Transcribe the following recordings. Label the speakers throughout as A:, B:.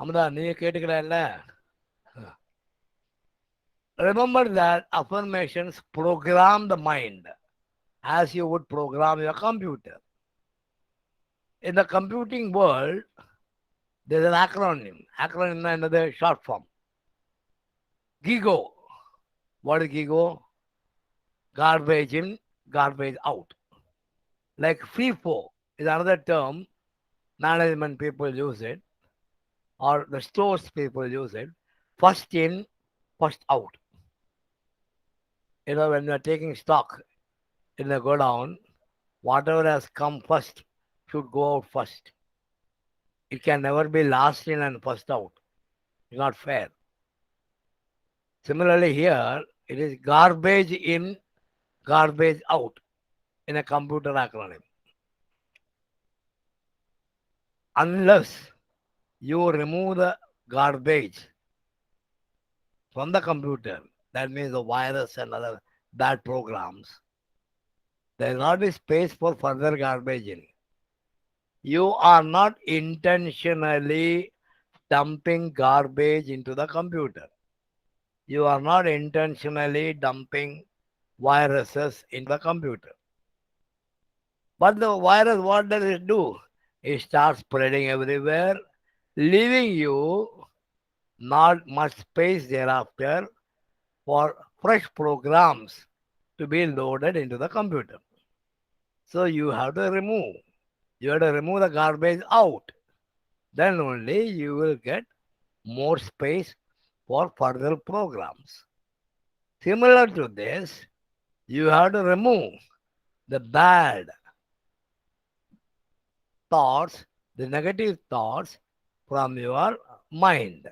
A: அமுதா நீ கேட்டுக்கிறல்ல. Remember that affirmations program the mind as you would program your computer. In the computing world, there's an acronym. Acronym is another short form. GIGO. What is GIGO? Garbage in, garbage out. Like FIFO is another term. Management people use it, or the stores people use it. First in, first out. When you are taking stock in the godown, whatever has come first should go out first. It can never be last in and first out. It's not fair. Similarly, here it is garbage in, garbage out in a computer acronym. Unless you remove the garbage from the computer, that means the virus and other bad programs, there will not be space for further garbage in. You are not intentionally dumping garbage into the computer. You are not intentionally dumping viruses into the computer. But the virus, what does it do? It starts spreading everywhere, leaving you not much space thereafter for fresh programs to be loaded into the computer. So you have to remove. You have to remove the garbage out. Then only you will get more space for further programs. Similar to this, you have to remove the bad thoughts, the negative thoughts from your mind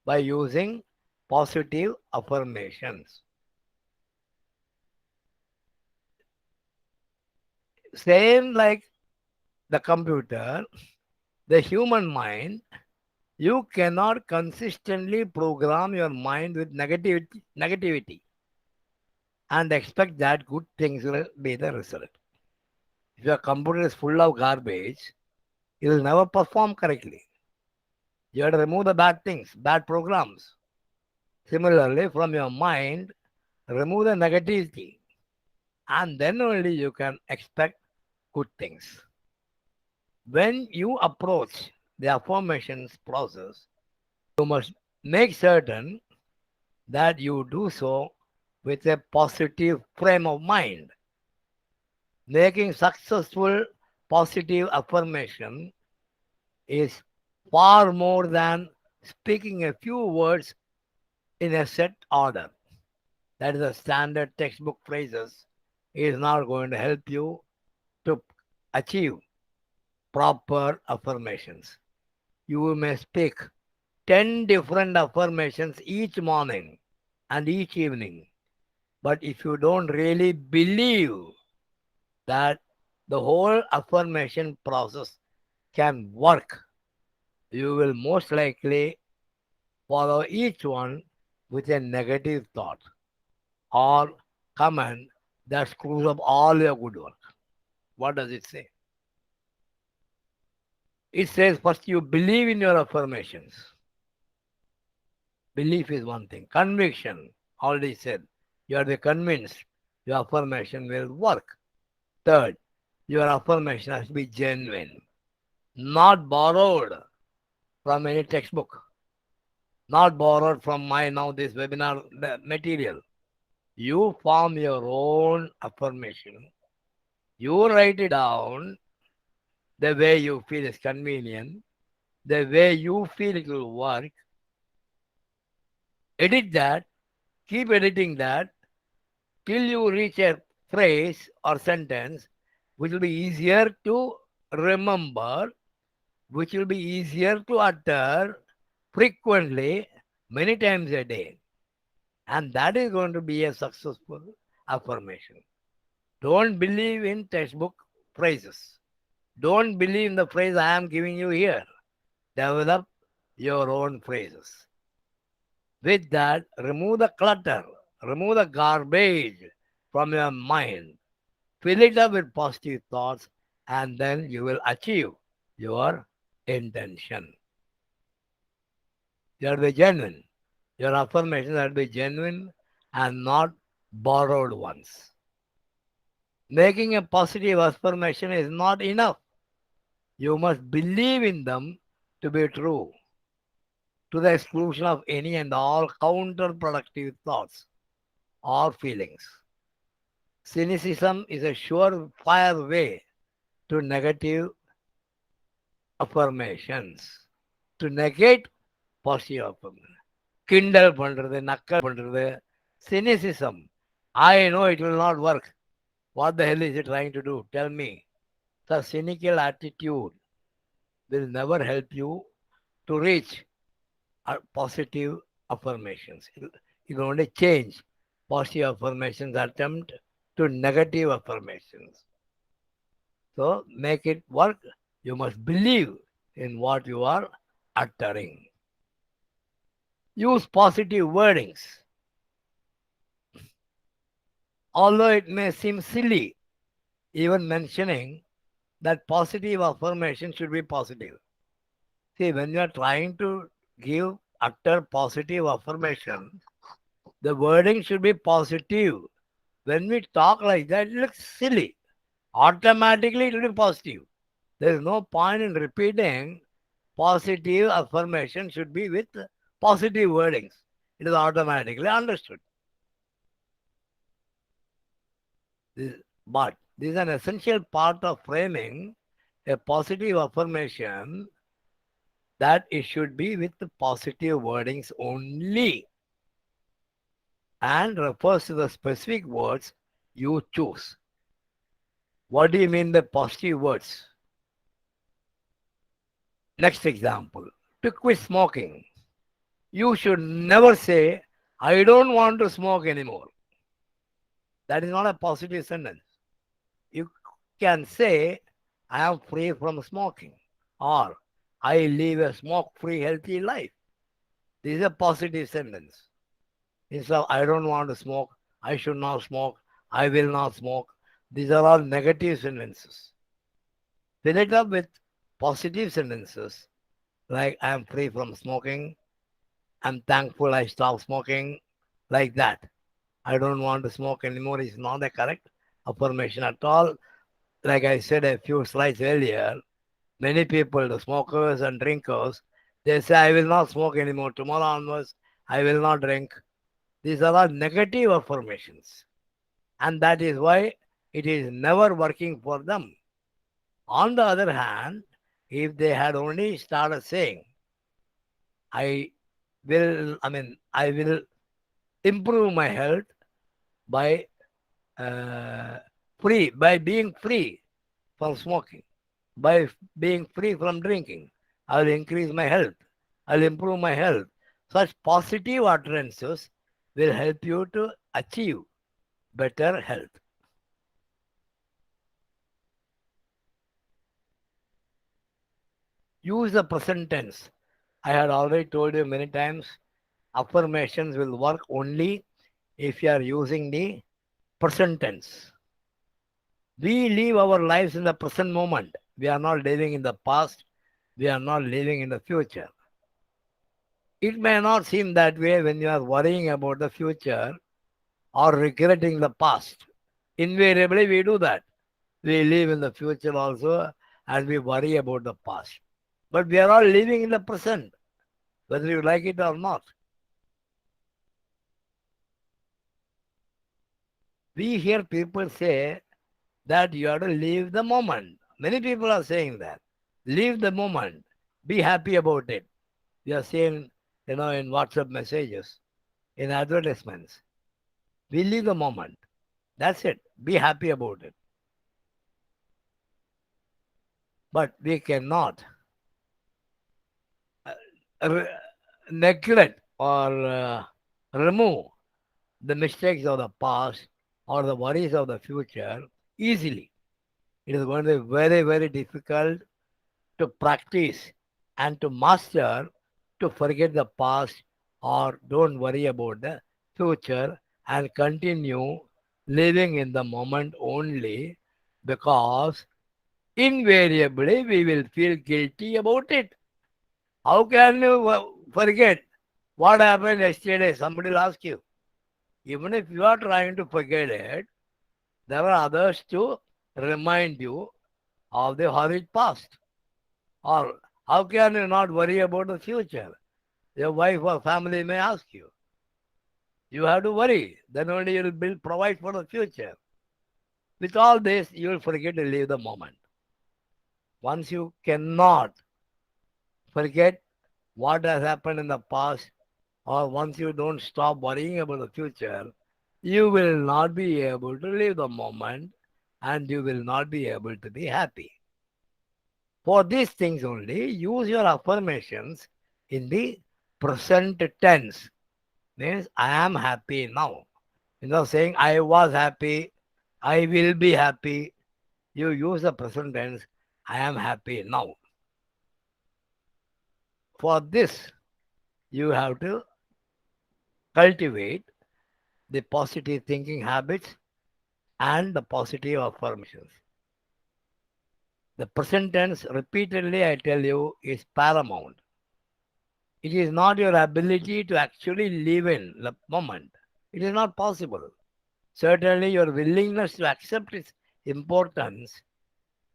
A: by using positive affirmations. Same like the computer, the human mind, you cannot consistently program your mind with negativity and expect that good things will be the result. If your computer is full of garbage, it will never perform correctly. You have to remove the bad things, bad programs. Similarly, from your mind, remove the negativity, and then only you can expect good things. When you approach the affirmations process, you must make certain that you do so with a positive frame of mind. Making successful positive affirmation is far more than speaking a few words in a set order. That is the standard textbook phrases is not going to help you to achieve proper affirmations. You may speak 10 different affirmations each morning and each evening. But if you don't really believe that the whole affirmation process can work, you will most likely follow each one with a negative thought or comment that screws up all your good work. What does it say? It says first you believe in your affirmations. Belief is one thing. Conviction, already said. You are convinced your affirmation will work. Third, your affirmation has to be genuine, not borrowed from any textbook, not borrowed from my now this webinar material. You form your own affirmation. You write it down the way you feel is convenient, the way you feel it will work. Edit that, keep editing that till you reach a phrase or sentence which will be easier to remember, which will be easier to utter frequently, many times a day. And that is going to be a successful affirmation. Don't believe in textbook phrases. Don't believe in the phrase I am giving you here. Develop your own phrases. With that, remove the clutter, remove the garbage from your mind. Fill it up with positive thoughts, and then you will achieve your intention. You have to be genuine. Your affirmations have to be genuine and not borrowed ones. Making a positive affirmation is not enough. You must believe in them to be true, to the exclusion of any and all counterproductive thoughts or feelings. Cynicism is a surefire way to negative affirmations, to negate positive affirmation. கிண்டல் பண்றது, நக்கல் பண்றது, cynicism. I know it will not work. What the hell is it trying to do? Tell me. The cynical attitude will never help you to reach positive affirmations. It will only change positive affirmations attempt to negative affirmations. So make it work. You must believe in what you are uttering. Use positive wordings. Although it may seem silly, even mentioning that positive affirmation should be positive. See, when you are trying to utter positive affirmation, the wording should be positive. When we talk like that, it looks silly. Automatically, it will be positive. There is no point in repeating positive affirmation should be with positive wordings. It is automatically understood. But this is an essential part of framing a positive affirmation, that it should be with positive wordings only and refers to the specific words you choose. What do you mean by positive words? Next example, to quit smoking. You should never say, I don't want to smoke anymore. That is not a positive sentence. You can say, I am free from smoking, or I live a smoke-free, healthy life. This is a positive sentence. Instead of, I don't want to smoke, I should not smoke, I will not smoke. These are all negative sentences. Fill it up with positive sentences like, I am free from smoking, I'm thankful I stopped smoking, like that. I don't want to smoke anymore is not a correct affirmation at all. Like I said a few slides earlier, many people, the smokers and drinkers, they say, I will not smoke anymore. Tomorrow onwards, I will not drink. These are all negative affirmations. And that is why it is never working for them. On the other hand, if they had only started saying, I will improve my health by being free from smoking, by being free from drinking. I will increase my health. I will improve my health. Such positive utterances will help you to achieve better health. Use the present tense. I had already told you many times, affirmations will work only if you are using the present tense. We live our lives in the present moment. We are not living in the past. We are not living in the future. It may not seem that way when you are worrying about the future or regretting the past. Invariably, we do that. We live in the future also and we worry about the past. But we are all living in the present, whether you like it or not. We hear people say that you have to live the moment. Many people are saying that. Live the moment. Be happy about it. We are saying, in WhatsApp messages, in advertisements. We live the moment. That's it. Be happy about it. But we cannot neglect or remove the mistakes of the past or the worries of the future easily. It is going to be very, very difficult to practice and to master to forget the past or don't worry about the future and continue living in the moment only, because invariably we will feel guilty about it. How can you forget What happened yesterday? Somebody will ask you. Even if you are trying to forget it, there are others to remind you of the horrid past. Or how can you not worry about the future? Your wife or family may ask you. You have to worry. Then only you will provide for the future. With all this, you will forget to live the moment. Once you cannot forget what has happened in the past, or once you don't stop worrying about the future, you will not be able to live the moment and you will not be able to be happy. For these things only, use your affirmations in the present tense. Means I am happy now. Saying I was happy, I will be happy. You use the present tense, I am happy now. For this, you have to cultivate the positive thinking habits and the positive affirmations. The present tense, repeatedly I tell you, is paramount. It is not your ability to actually live in the moment. It is not possible. Certainly, your willingness to accept its importance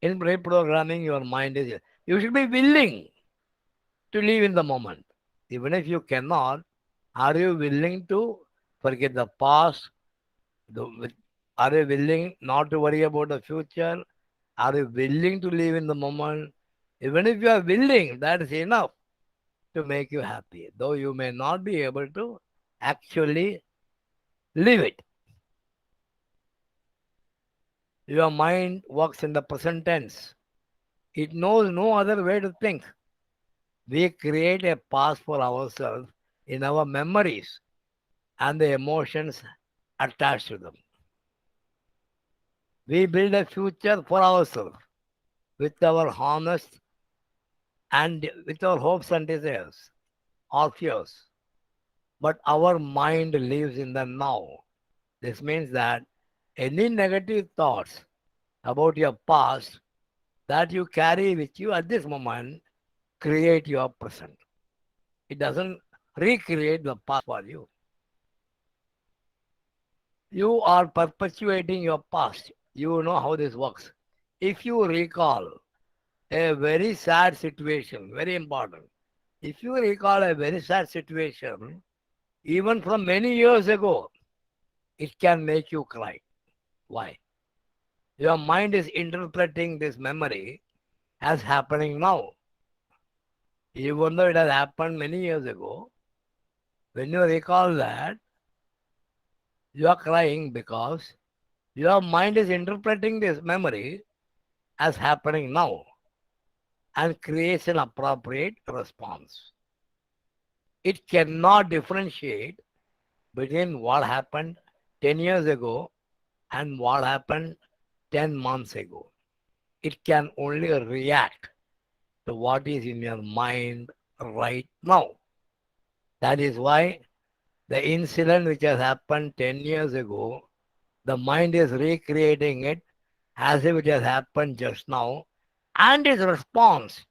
A: in reprogramming your mind is. You should be willing to live in the moment. Even if you cannot, are you willing to forget the past? Are you willing not to worry about the future? Are you willing to live in the moment? Even if you are willing, that is enough to make you happy, though you may not be able to actually live it. Your mind works in the present tense. It knows no other way to think. We create a past for ourselves in our memories and the emotions attached to them. We build a future for ourselves with our honest and with our hopes and desires or fears. But our mind lives in the now. This means that any negative thoughts about your past that you carry with you at this moment create your present. It doesn't recreate the past for you. You are perpetuating your past. You know how this works. If you recall a very sad situation, very important. If you recall a very sad situation, even from many years ago, it can make you cry. Why? Your mind is interpreting this memory as happening now. Even though it has happened many years ago, when you recall that, you are crying because your mind is interpreting this memory as happening now and creates an appropriate response. It cannot differentiate between what happened 10 years ago and what happened 10 months ago. It can only react to what is in your mind right now. That is why the incident which has happened 10 years ago, the mind is recreating it as if it has happened just now, and its response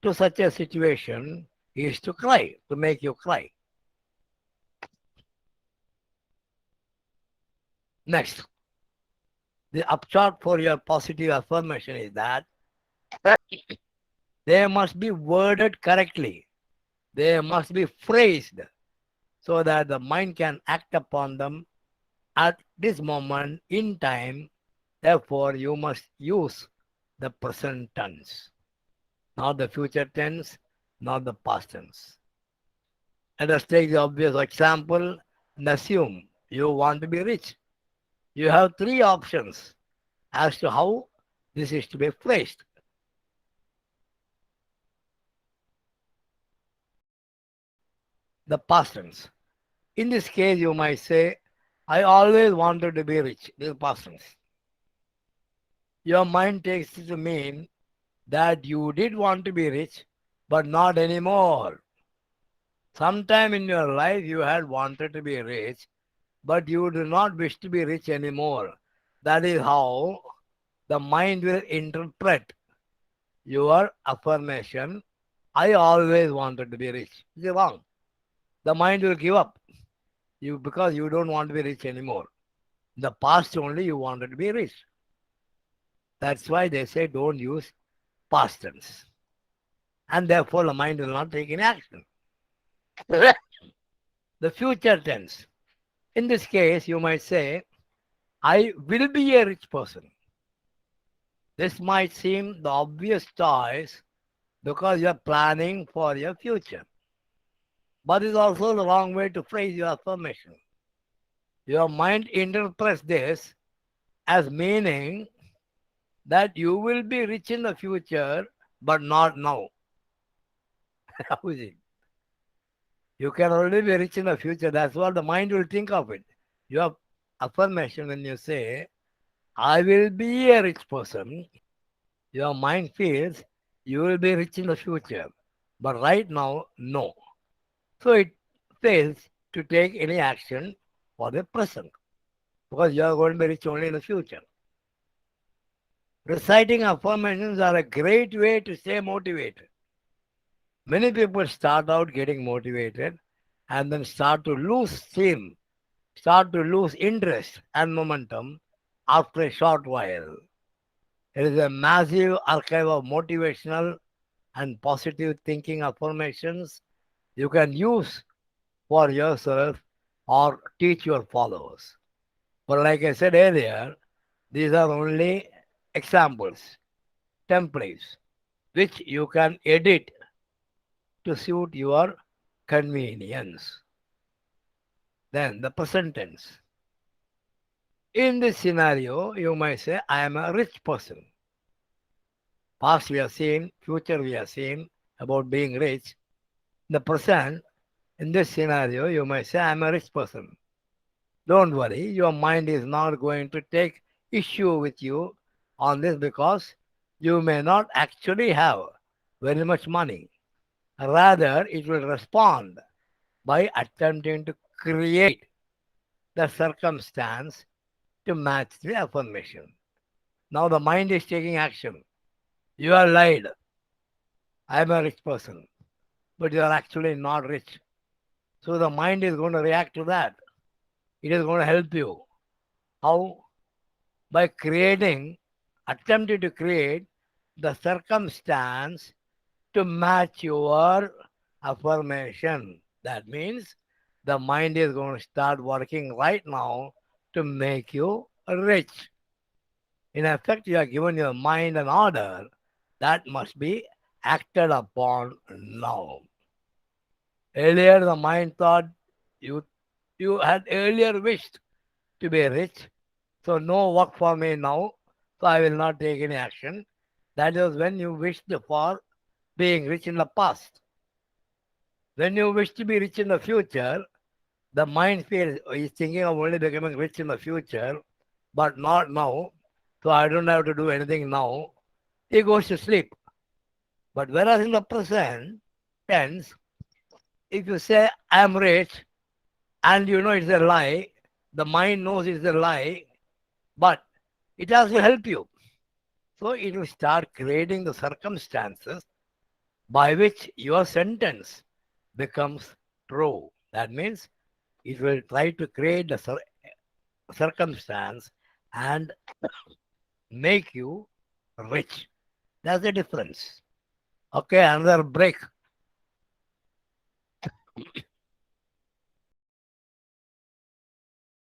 A: to such a situation is to cry, to make you cry. Next, the upshot for your positive affirmation is that they must be worded correctly. They must be phrased so that the mind can act upon them at this moment in time. Therefore, you must use the present tense, not the future tense, not the past tense. Let us take the obvious example and assume you want to be rich. You have three options as to how this is to be phrased. The past tense. In this case, you might say, I always wanted to be rich. This is past tense. Your mind takes it to mean that you did want to be rich, but not anymore. Sometime in your life, you had wanted to be rich, but you do not wish to be rich anymore. That is how the mind will interpret your affirmation, I always wanted to be rich. This is wrong. the mind will give up. You because you don't want to be rich anymore. In the past only you wanted to be rich. That's why they say don't use past tense. And therefore the mind will not take any action. The future tense. In this case, you might say, I will be a rich person. This might seem the obvious choice because you're planning for your future. But it's also the wrong way to phrase your affirmation. Your mind interprets this as meaning that you will be rich in the future, but not now. How is it? You can already be rich in the future. That's what the mind will think of it. Your affirmation, when you say, I will be a rich person, your mind feels you will be rich in the future. But right now, no. So it fails to take any action for the present because you are going to be rich only in the future. Reciting affirmations are a great way to stay motivated. Many people start out getting motivated and then start to lose steam, start to lose interest and momentum after a short while. There is a massive archive of motivational and positive thinking affirmations you can use for yourself or teach your followers. But like I said earlier, these are only examples, templates, which you can edit to suit your convenience. Then the present tense. In this scenario, you might say, I am a rich person. Past we have seen, future we have seen about being rich. In the present, in this scenario, you might say, I am a rich person. Don't worry, your mind is not going to take issue with you on this because you may not actually have very much money. Rather, it will respond by attempting to create the circumstance to match the affirmation. Now the mind is taking action. You are lied. I am a rich person, but you are actually not rich. So the mind is going to react to that. It is going to help you. How? By attempting to create the circumstance to match your affirmation. That means the mind is going to start working right now to make you rich. In effect, you are given your mind an order that must be acted upon now. Earlier, the mind thought you, you had earlier wished to be rich, so no work for me now, so I will not take any action. That was when you wished for being rich in the past. When you wish to be rich in the future, the mind feels is thinking of only becoming rich in the future, but not now. So I don't have to do anything now. He goes to sleep. But whereas in the present tense, if you say I am rich and you know it's a lie, the mind knows it's a lie, but it has to help you. So it will start creating the circumstances by which your sentence becomes true. That means it will try to create the circumstance and make you rich. That's the difference. Okay, another break.